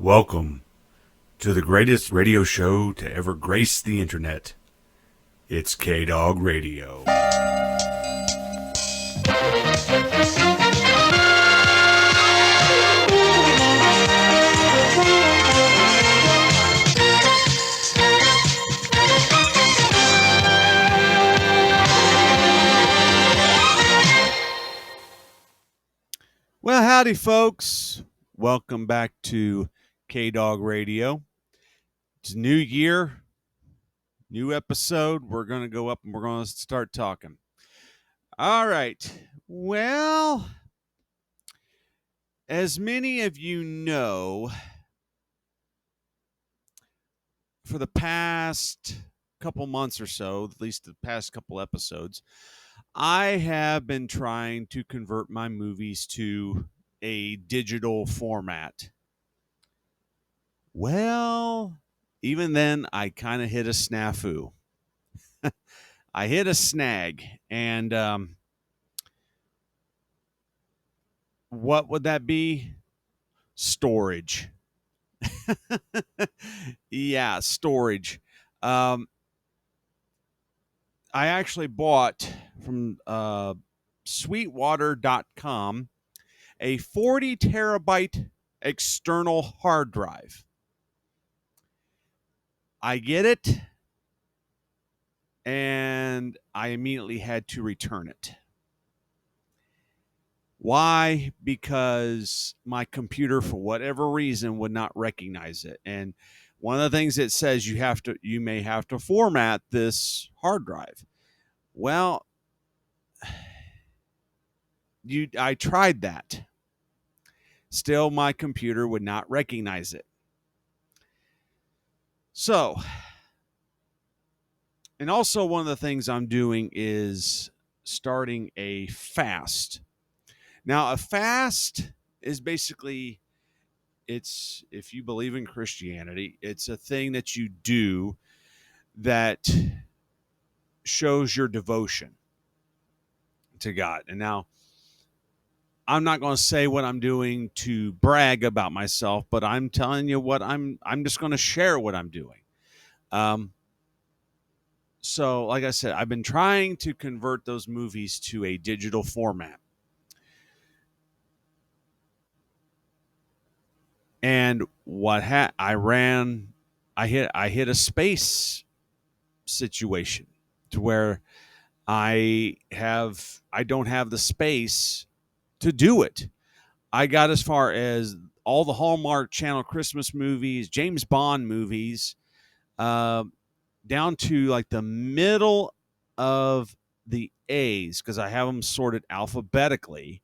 Welcome to the greatest radio show to ever grace the internet. It's Kdog Radio. Well, howdy, folks. Welcome back to Kdog Radio. It's a new year, new episode. We're going to go up and we're going to start talking. All right. Well, as many of you know, for the past couple months or so, at least the past couple episodes, I have been trying to convert my movies to a digital format. Well, even then, I kind of hit a snafu. I hit a snag, and what would that be? Storage. Yeah, storage. I actually bought from sweetwater.com a 40 terabyte external hard drive. I get it, and I immediately had to return it. Why? Because my computer, for whatever reason, would not recognize it. And one of the things it says you may have to format this hard drive. Well, I tried that. Still, my computer would not recognize it. So, and also one of the things I'm doing is starting a fast. Now, a fast is basically, it's, if you believe in Christianity, it's a thing that you do that shows your devotion to God. And now, I'm not going to say what I'm doing to brag about myself, but I'm telling you what I'm just going to share what I'm doing. So, like I said, I've been trying to convert those movies to a digital format. And what I hit a space situation to where I don't have the space to do it. I got as far as all the Hallmark Channel Christmas movies, James Bond movies, down to like the middle of the A's, because I have them sorted alphabetically.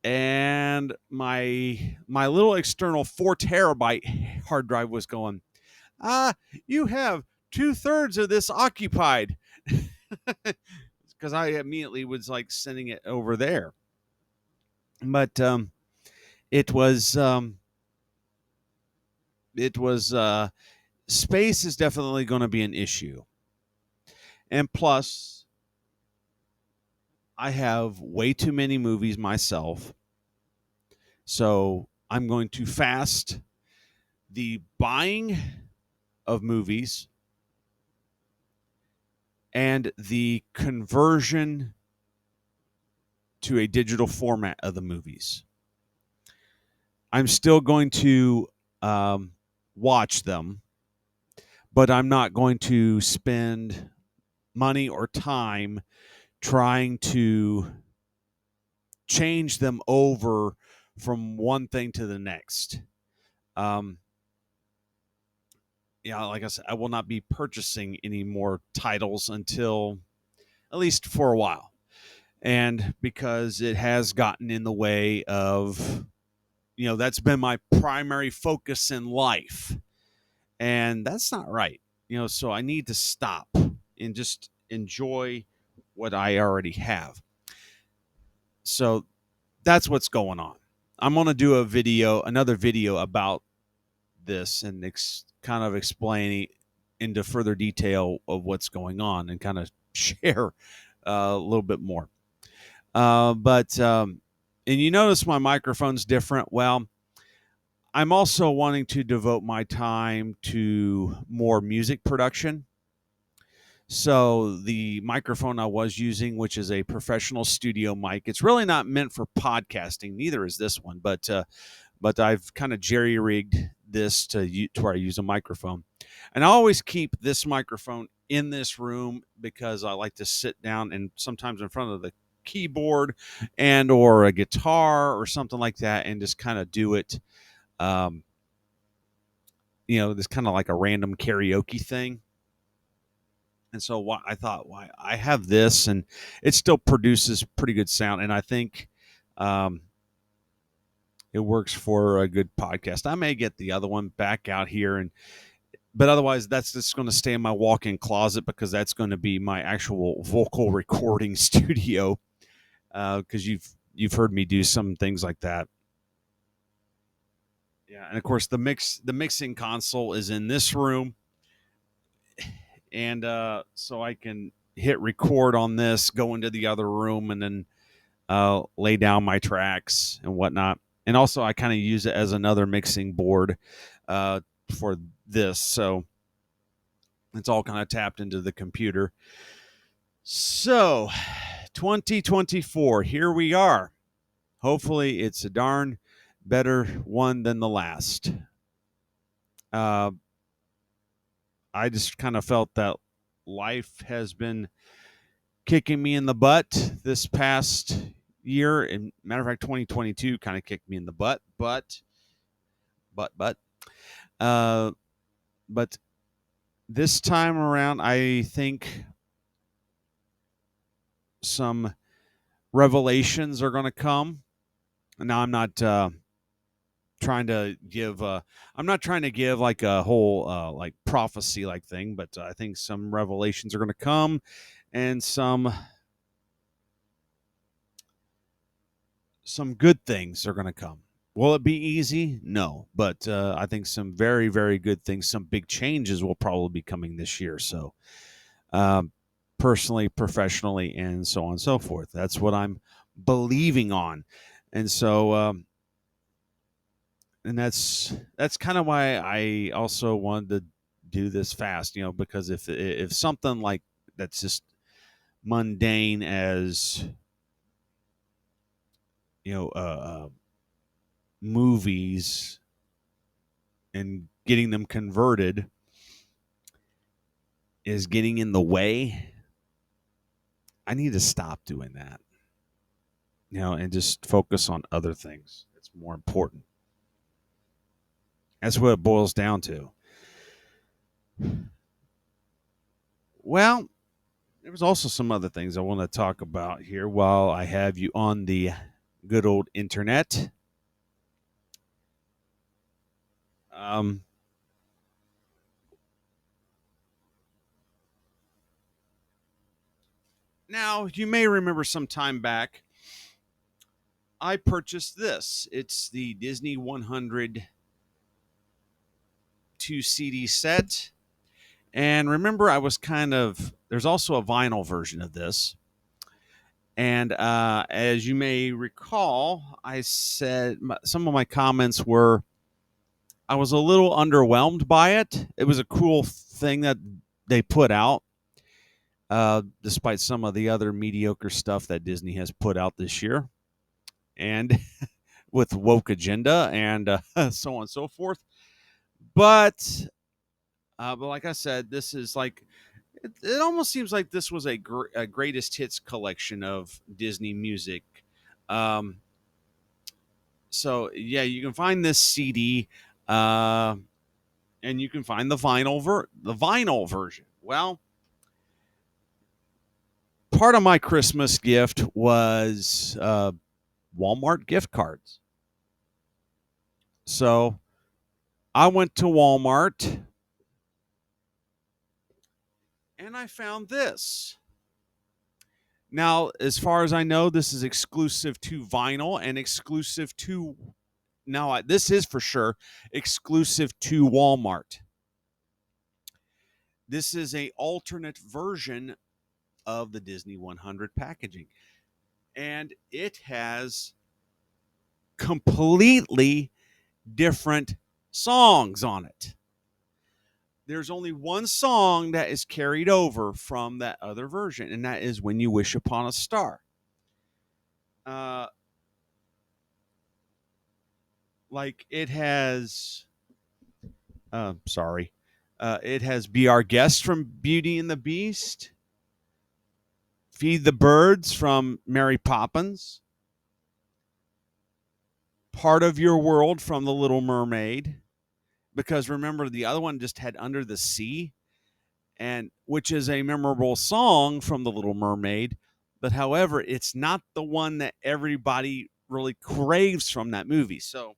And my little external 4 terabyte hard drive was going, you have 2/3 of this occupied. Because I immediately was like sending it over there. But it was space is definitely going to be an issue. And plus, I have way too many movies myself. So I'm going to fast the buying of movies and the conversion to a digital format of the movies. I'm still going to watch them, but I'm not going to spend money or time trying to change them over from one thing to the next. Like I said, I will not be purchasing any more titles until at least for a while. And because it has gotten in the way of, that's been my primary focus in life. And that's not right. So I need to stop and just enjoy what I already have. So that's what's going on. I'm going to do another video about this and kind of explain into further detail of what's going on and kind of share a little bit more. And you notice my microphone's different. Well, I'm also wanting to devote my time to more music production. So the microphone I was using, which is a professional studio mic, it's really not meant for podcasting. Neither is this one, but I've kind of jerry rigged this to where I use a microphone, and I always keep this microphone in this room because I like to sit down and sometimes in front of the keyboard and or a guitar or something like that, and just kind of do it. Um, this kind of like a random karaoke thing. And so I thought, why I have this, and it still produces pretty good sound, and I think um, it works for a good podcast. I may get the other one back out here, but otherwise, that's just going to stay in my walk-in closet because that's going to be my actual vocal recording studio. Because you've heard me do some things like that. Yeah, and of course the mixing console is in this room. And so I can hit record on this, go into the other room, and then lay down my tracks and whatnot. And also, I kind of use it as another mixing board for this, so it's all kind of tapped into the computer. So, 2024, here we are. Hopefully, it's a darn better one than the last. I just kind of felt that life has been kicking me in the butt this past year. And matter of fact, 2022 kind of kicked me in the butt, but this time around, I think some revelations are going to come. Now, I'm not trying to give like a whole like prophecy like thing, but I think some revelations are going to come, and some good things are going to come. Will it be easy? No, but I think some very, very good things, some big changes will probably be coming this year. So, personally, professionally, and so on and so forth. That's what I'm believing on, and so, and that's kind of why I also wanted to do this fast. Because if something like that's just mundane as movies and getting them converted is getting in the way, I need to stop doing that, and just focus on other things. It's more important. That's what it boils down to. Well, there was also some other things I want to talk about here while I have you on the good old internet. Now, you may remember some time back, I purchased this. It's the Disney 100 2 CD set. And remember, there's also a vinyl version of this. And as you may recall, I said some of my comments were I was a little underwhelmed by it. It was a cool thing that they put out, despite some of the other mediocre stuff that Disney has put out this year, and with woke agenda and so on and so forth. But like I said, this is like it almost seems like this was a greatest hits collection of Disney music. So yeah, you can find this CD, and you can find the vinyl version. Well, part of my Christmas gift was Walmart gift cards. So I went to Walmart and I found this. Now, as far as I know, this is exclusive to vinyl and exclusive to. Now, this is for sure exclusive to Walmart. This is an alternate version of the Disney 100 packaging. And it has completely different songs on it. There's only one song that is carried over from that other version, and that is When You Wish Upon a Star. Like it has, it has Be Our Guest from Beauty and the Beast, Feed the Birds from Mary Poppins, Part of Your World from The Little Mermaid, because remember the other one just had Under the Sea, and which is a memorable song from The Little Mermaid, but however, it's not the one that everybody really craves from that movie. So,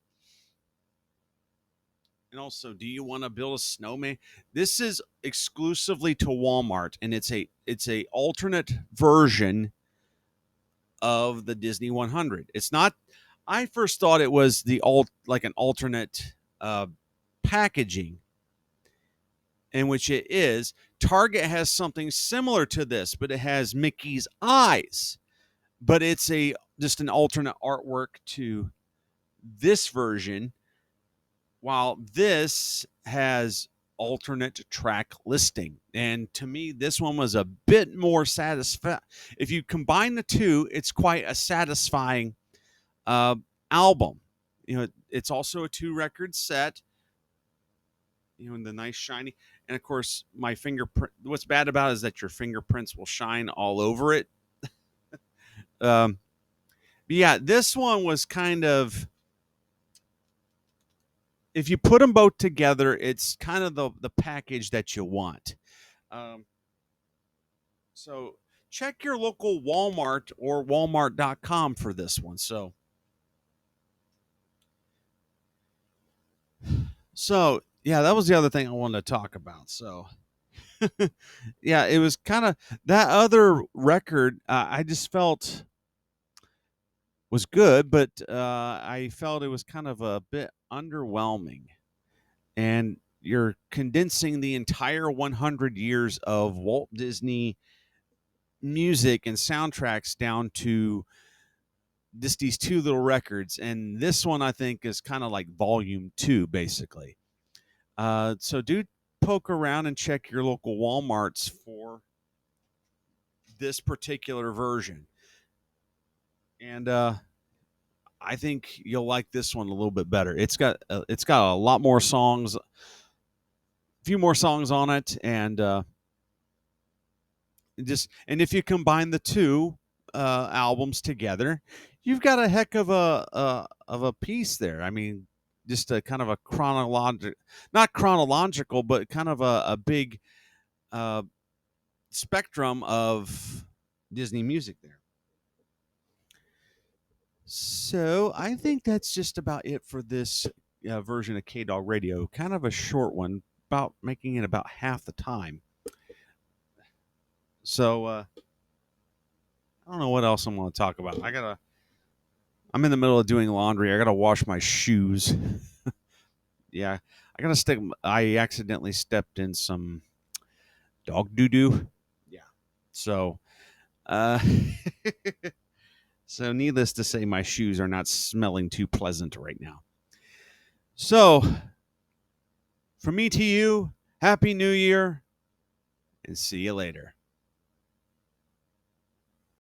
and also, Do You Want to Build a Snowman? This is exclusively to Walmart, and it's a alternate version of the Disney 100. It's not. I first thought it was like an alternate packaging, in which it is. Target has something similar to this, but it has Mickey's eyes. But it's just an alternate artwork to this version, while this has alternate track listing. And to me, this one was a bit more satisfying. If you combine the two, it's quite a satisfying album. It's also a 2-record set. In the nice shiny, and of course my fingerprint. What's bad about it is that your fingerprints will shine all over it. But yeah, this one was kind of, if you put them both together, it's kind of the package that you want. So check your local Walmart or Walmart.com for this one. So yeah, that was the other thing I wanted to talk about. So yeah, it was kind of that other record. I just felt was good, but I felt it was kind of a bit underwhelming. And you're condensing the entire 100 years of Walt Disney music and soundtracks down to just these 2 little records. And this one, I think, is kind of like volume 2, basically. So do poke around and check your local Walmarts for this particular version. And I think you'll like this one a little bit better. It's got a lot more songs, a few more songs on it, and if you combine the 2 albums together, you've got a heck of a piece there. I mean, just a kind of a not chronological, but kind of a big spectrum of Disney music there. So I think that's just about it for this version of Kdog Radio. Kind of a short one, about making it about half the time. So I don't know what else I'm going to talk about. I'm in the middle of doing laundry. I gotta wash my shoes. Yeah, I accidentally stepped in some dog doo doo. Yeah. So, so needless to say, my shoes are not smelling too pleasant right now. So, from me to you, Happy New Year, and see you later.